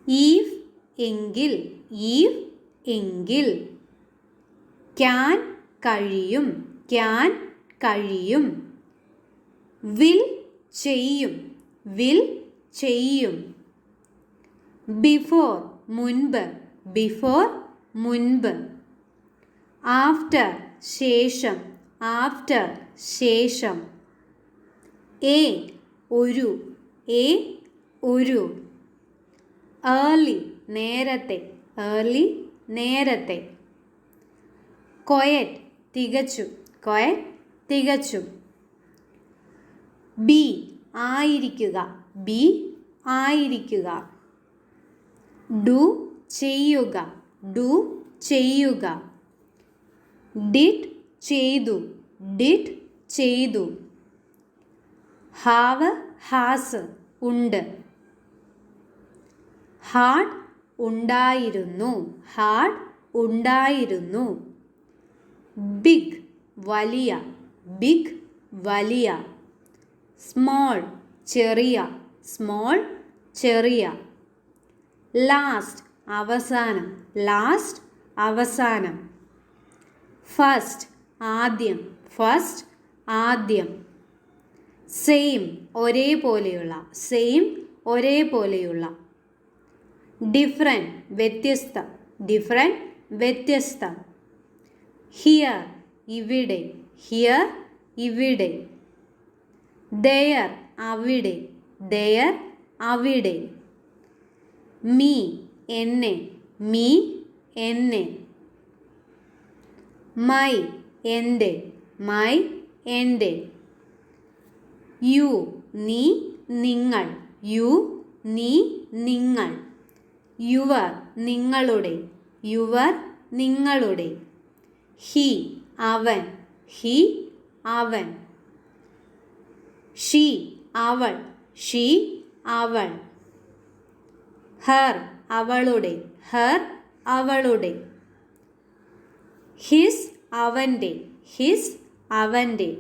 If എങ്കിൽ, if എങ്കിൽ. Can കഴിയും, ക്യാൻ കഴിയും. വിൽ ചെയ്യും, വിൽ ചെയ്യും. ബിഫോർ മുൻപ്, ബിഫോർ മുൻപ്. ആഫ്റ്റർ ശേഷം, ആഫ്റ്റർ ശേഷം. എ ഒരു, എ ഒരു. ഏർലി നേരത്തെ, ഏർലി നേരത്തെ. ക്വയറ്റ് തികച്ചും, ക്വയറ്റ് തികച്ചും. ബി ആയിരിക്കുക, ബി ആയിരിക്കുക. ഡു ചെയ്യുക, ഡു ചെയ്യുക. ഡിഡ് ചെയ്തു, ഡിഡ് ചെയ്തു. ഹാവ് ഹാസ് ഉണ്ട്. ഹാഡ് ഉണ്ടായിരുന്നു, ഹാഡ് ഉണ്ടായിരുന്നു. ബിഗ് വലിയ, ബിഗ് വലിയ. സ്മോൾ ചെറിയ, സ്മോൾ ചെറിയ. ലാസ്റ്റ് അവസാനം, ലാസ്റ്റ് അവസാനം. ഫസ്റ്റ് ആദ്യം, ഫസ്റ്റ് ആദ്യം. സെയിം ഒരേപോലെയുള്ള, സെയിം ഒരേപോലെയുള്ള. ഡിഫറെൻറ്റ് വ്യത്യസ്തം, ഡിഫറെൻറ്റ് വ്യത്യസ്തം. ഹിയർ ഇവിടെ, ഹിയർ ഇവിടെ. ദെയർ അവിടെ, ദെയർ അവിടെ. മീ എന്നെ, മീ എന്നെ. മൈ എൻ്റെ, മൈ എൻ്റെ. യു നീ നിങ്ങൾ, യു നീ നിങ്ങൾ. യുവർ നിങ്ങളുടെ, യുവർ നിങ്ങളുടെ. ഹി അവൻ, ഹി അവൻ. ഷീ അവൾ, ഷീ അവൾ. ഹർ അവളുടെ, ഹർ അവളുടെ. ഹിസ് അവൻ്റെ, ഹിസ് അവൻ്റെ.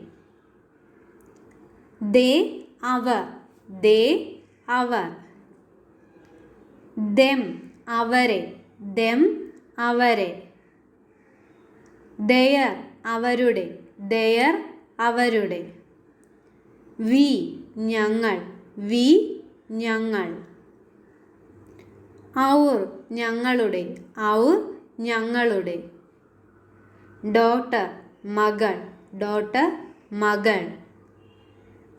ദേ അവർ, ദേ അവർ. ദെം അവരെ, ദെം അവരെ. ദെയർ അവരുടെ, ദെയർ അവരുടെ. വി ഞങ്ങൾ, വി ഞങ്ങൾ. ഔർ ഞങ്ങളുടെ, ഔർ ഞങ്ങളുടെ. ഡോട്ടർ മകൾ, ഡോട്ടർ മകൾ.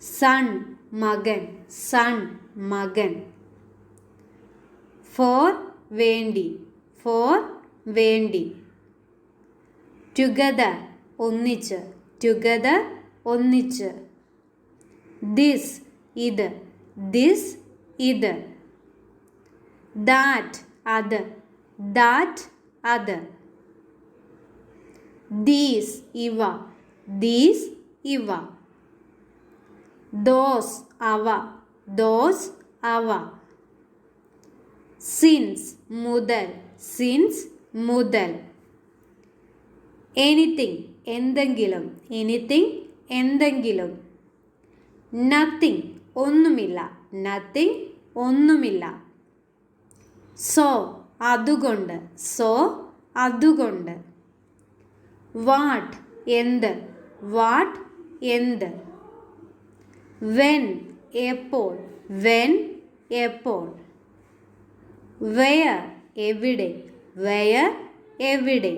സൺ മകൻ, സൺ മകൻ. ഫോർ വേണ്ടി, ഫോർ വേണ്ടി. ടുഗദർ ഒന്നിച്ച്, ടുഗദർ ഒന്നിച്ച്. ദിസ് ഇത്, ദിസ് ഇത്. ദാറ്റ് അത്, ദാറ്റ് അത്. ദീസ് ഇവ, ദീസ് ഇവ. ദോസ് അവ, ദോസ് അവ. സിൻസ് മുതൽ, സിൻസ് മുതൽ. എനിത്തിങ് എന്തെങ്കിലും, എനിത്തിങ് എന്തെങ്കിലും. നത്തിങ് ഒന്നുമില്ല, നത്തിങ് ഒന്നുമില്ല. സോ അതുകൊണ്ട്, സോ അതുകൊണ്ട്. വാട്ട് എന്ത്, വാട്ട് എന്ത്. വെൻ എപ്പോൾ, വെൻ എപ്പോൾ. വെയർ എവിടെ, വെയർ എവിടെ.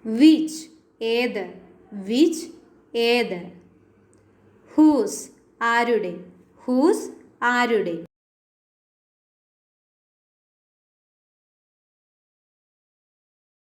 വിച്ച് ഏത്, വിച്ച് ഏത്. ഹൂസ് ആരുടെ, ഹൂസ് ആരുടെ.